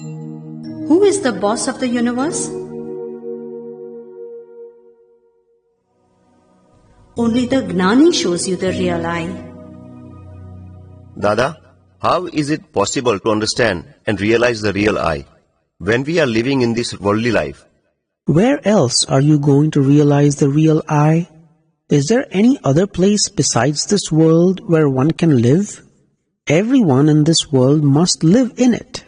Who is the boss of the universe? Only the Gnani shows you the real I. Dada, how is it possible to understand and realize the real I when we are living in this worldly life? Where else are you going to realize the real I? Is there any other place besides this world where one can live? Everyone in this world must live in it.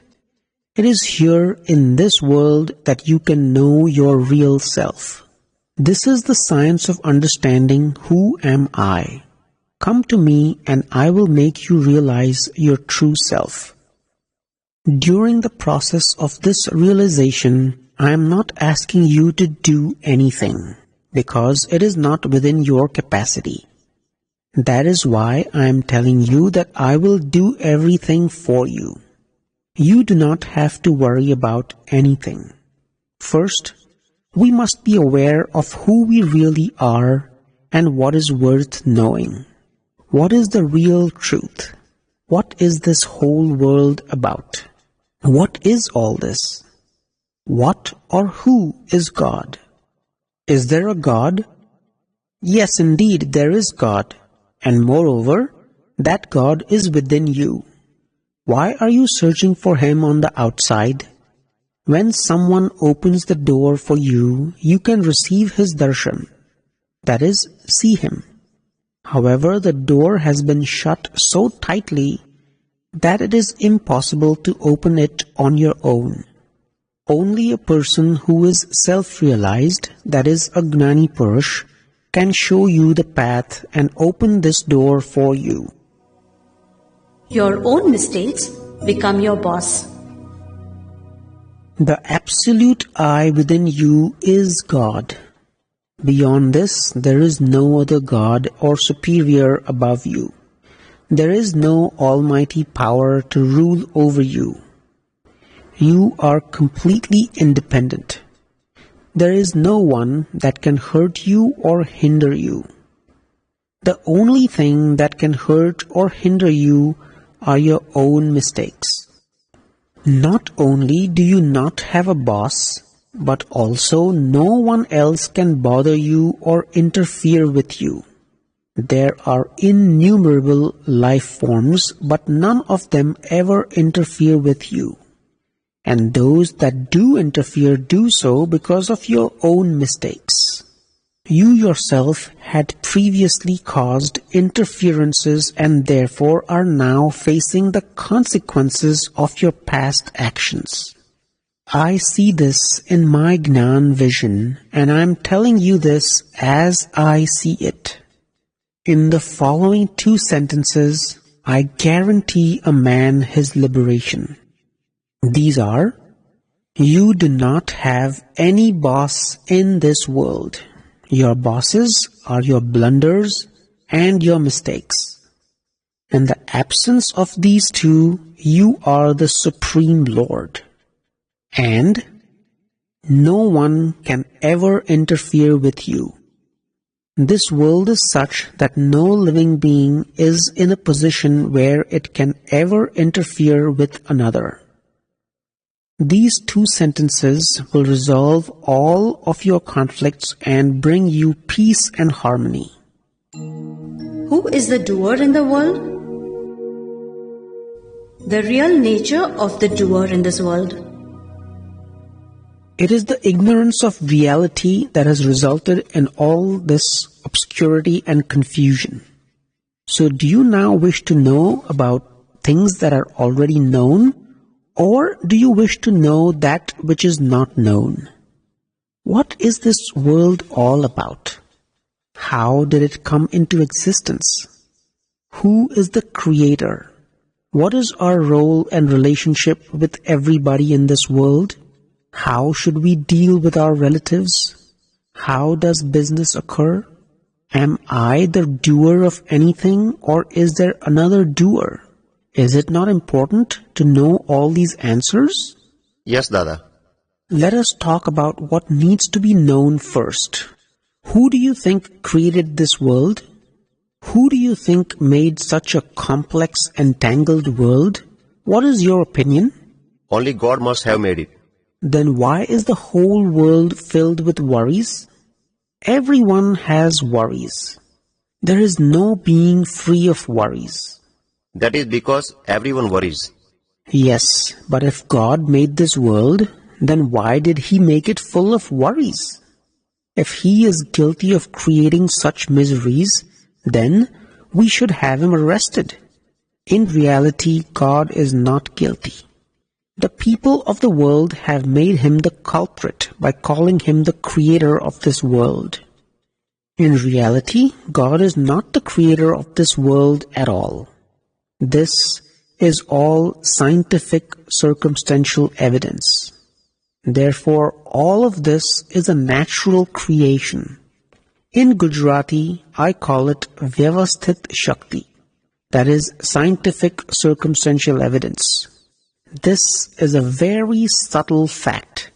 It is here in this world that you can know your real self. This is the science of understanding who am I. Come to me and I will make you realize your true self. During the process of this realization, I am not asking you to do anything, because it is not within your capacity. That is why I am telling you that I will do everything for you. You do not have to worry about anything. First, we must be aware of who we really are and what is worth knowing. What is the real truth? What is this whole world about? What is all this? What or who is God? Is there a God? Yes, indeed, there is God. And moreover, that God is within you. Why are you searching for Him on the outside? When someone opens the door for you, you can receive His darshan, that is, see Him. However, the door has been shut so tightly that it is impossible to open it on your own. Only a person who is self-realized, that is, a Gnani Purush, can show you the path and open this door for you. Your own mistakes become your boss. The absolute I within you is God. Beyond this, there is no other God or superior above you. There is no almighty power to rule over you. You are completely independent. There is no one that can hurt you or hinder you. The only thing that can hurt or hinder you are your own mistakes. Not only do you not have a boss, but also no one else can bother you or interfere with you. There are innumerable life forms, but none of them ever interfere with you. And those that do interfere do so because of your own mistakes. You yourself had previously caused interferences and therefore are now facing the consequences of your past actions. I see this in my Gnan vision, and I am telling you this as I see it. In the following 2 sentences, I guarantee a man his liberation. These are, you do not have any boss in this world. Your bosses are your blunders and your mistakes. In the absence of these 2, you are the Supreme Lord. And no one can ever interfere with you. This world is such that no living being is in a position where it can ever interfere with another. These 2 sentences will resolve all of your conflicts and bring you peace and harmony. Who is the doer in the world? The real nature of the doer in this world. It is the ignorance of reality that has resulted in all this obscurity and confusion. So do you now wish to know about things that are already known? Or do you wish to know that which is not known? What is this world all about? How did it come into existence? Who is the creator? What is our role and relationship with everybody in this world? How should we deal with our relatives? How does business occur? Am I the doer of anything, or is there another doer? Is it not important to know all these answers? Yes, Dada. Let us talk about what needs to be known first. Who do you think created this world? Who do you think made such a complex and tangled world? What is your opinion? Only God must have made it. Then why is the whole world filled with worries? Everyone has worries. There is no being free of worries. That is because everyone worries. Yes, but if God made this world, then why did He make it full of worries? If He is guilty of creating such miseries, then we should have Him arrested. In reality, God is not guilty. The people of the world have made Him the culprit by calling Him the creator of this world. In reality, God is not the creator of this world at all. This is all scientific circumstantial evidence. Therefore, all of this is a natural creation. In Gujarati, I call it Vyavasthit Shakti, that is scientific circumstantial evidence. This is a very subtle fact.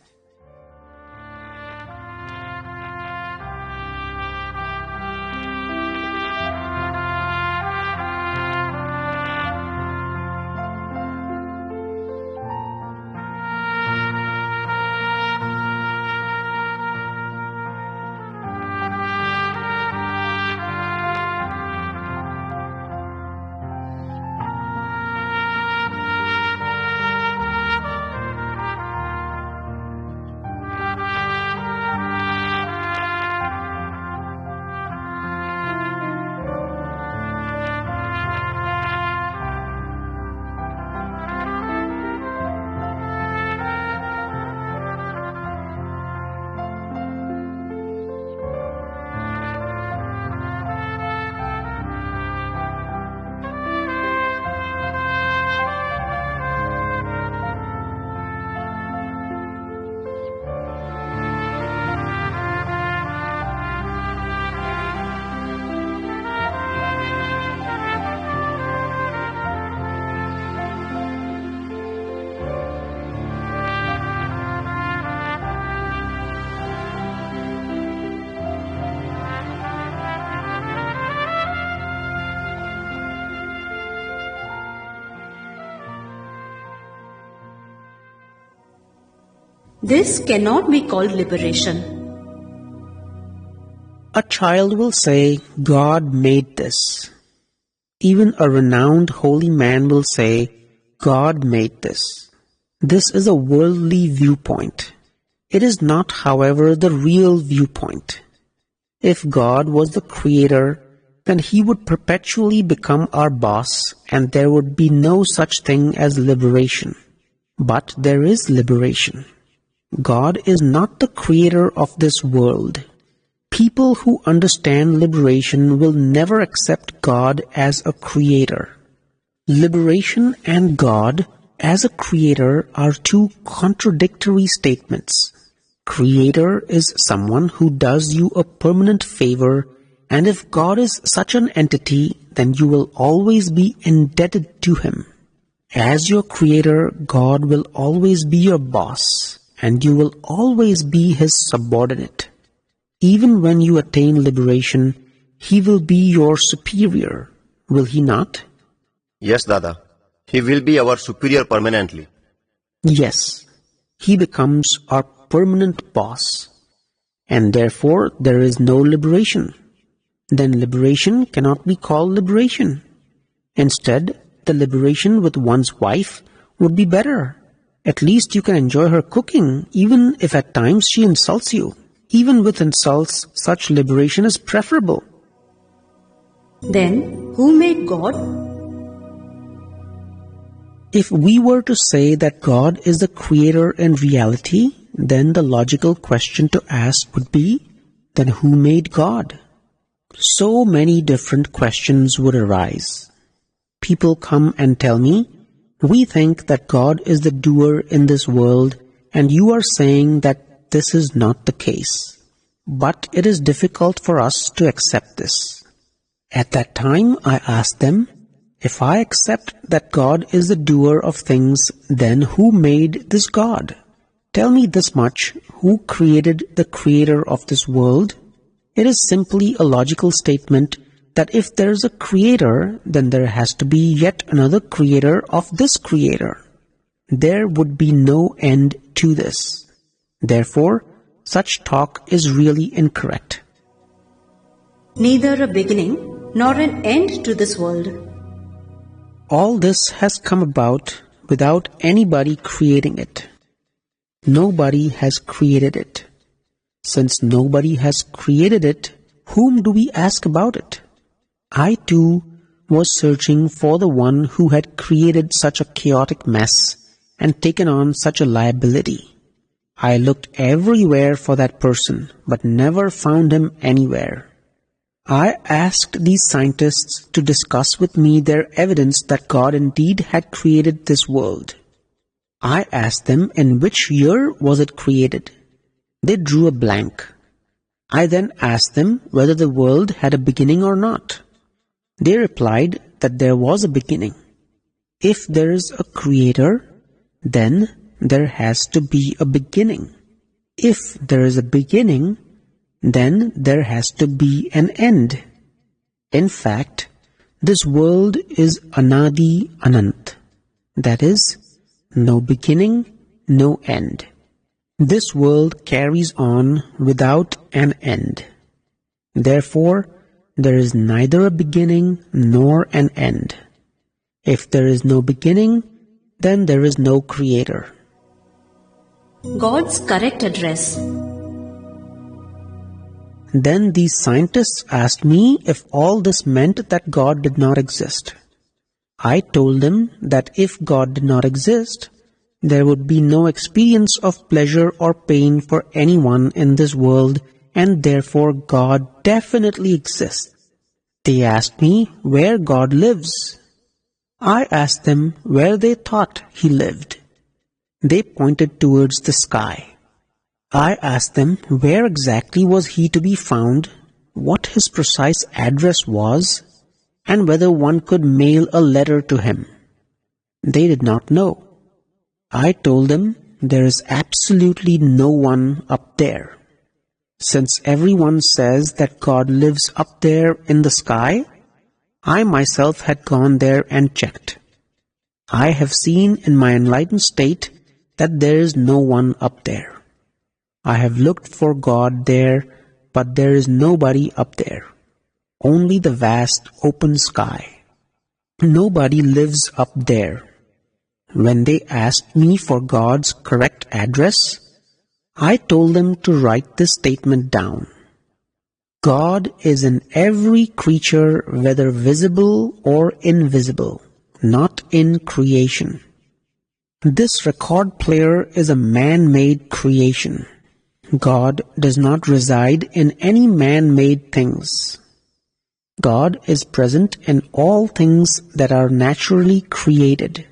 This cannot be called liberation. A child will say, God made this. Even a renowned holy man will say, God made this. This is a worldly viewpoint. It is not, however, the real viewpoint. If God was the creator, then He would perpetually become our boss and there would be no such thing as liberation. But there is liberation. God is not the creator of this world. People who understand liberation will never accept God as a creator. Liberation and God as a creator are two contradictory statements. Creator is someone who does you a permanent favor, and if God is such an entity, then you will always be indebted to Him. As your creator, God will always be your boss, and you will always be His subordinate. Even when you attain liberation, He will be your superior, will He not? Yes, Dada. He will be our superior permanently. Yes, He becomes our permanent boss, and therefore there is no liberation. Then liberation cannot be called liberation. Instead, the liberation with one's wife would be better. At least you can enjoy her cooking, even if at times she insults you. Even with insults, such liberation is preferable. Then, who made God? If we were to say that God is the creator in reality, then the logical question to ask would be, then who made God? So many different questions would arise. People come and tell me, we think that God is the doer in this world, and you are saying that this is not the case. But it is difficult for us to accept this. At that time, I ask them, if I accept that God is the doer of things, then who made this God? Tell me this much, who created the creator of this world? It is simply a logical statement that if there is a creator, then there has to be yet another creator of this creator. there would be no end to this. Therefore, such talk is really incorrect. Neither a beginning nor an end to this world. All this has come about without anybody creating it. Nobody has created it. Since nobody has created it, whom do we ask about it? I too was searching for the one who had created such a chaotic mess and taken on such a liability. I looked everywhere for that person, but never found him anywhere. I asked these scientists to discuss with me their evidence that God indeed had created this world. I asked them in which year was it created. They drew a blank. I then asked them whether the world had a beginning or not. They replied that there was a beginning. If there is a creator, then there has to be a beginning. If there is a beginning, then there has to be an end. In fact, this world is Anadi Anant. That is, no beginning, no end. This world carries on without an end. Therefore, there is neither a beginning nor an end. If there is no beginning, then there is no creator. God's correct address. Then these scientists asked me if all this meant that God did not exist. I told them that if God did not exist, there would be no experience of pleasure or pain for anyone in this world, and therefore God definitely exists. They asked me where God lives. I asked them where they thought He lived. They pointed towards the sky. I asked them where exactly was He to be found, what His precise address was, and whether one could mail a letter to Him. They did not know. I told them there is absolutely no one up there. Since everyone says that God lives up there in the sky, I myself had gone there and checked. I have seen in my enlightened state that there is no one up there. I have looked for God there, but there is nobody up there. Only the vast open sky. Nobody lives up there. When they asked me for God's correct address, I told them to write this statement down. God is in every creature, whether visible or invisible, not in creation. This record player is a man-made creation. God does not reside in any man-made things. God is present in all things that are naturally created.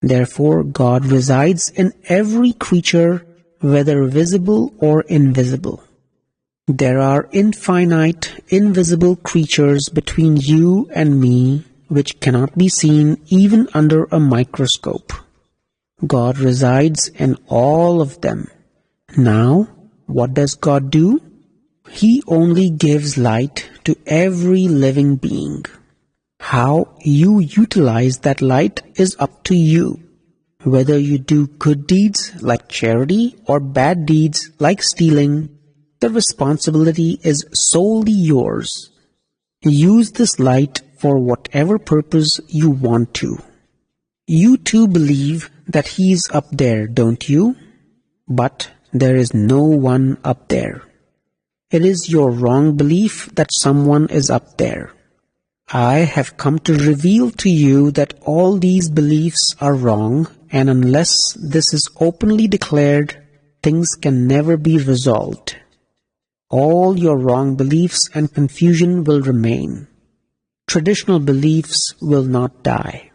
Therefore, God resides in every creature, whether visible or invisible. There are infinite, invisible creatures between you and me, which cannot be seen even under a microscope. God resides in all of them. Now, what does God do? He only gives light to every living being. How you utilize that light is up to you. Whether you do good deeds like charity or bad deeds like stealing, the responsibility is solely yours. Use this light for whatever purpose you want to. You too believe that He is up there, don't you? But there is no one up there. It is your wrong belief that someone is up there. I have come to reveal to you that all these beliefs are wrong, and unless this is openly declared, things can never be resolved. All your wrong beliefs and confusion will remain. Traditional beliefs will not die.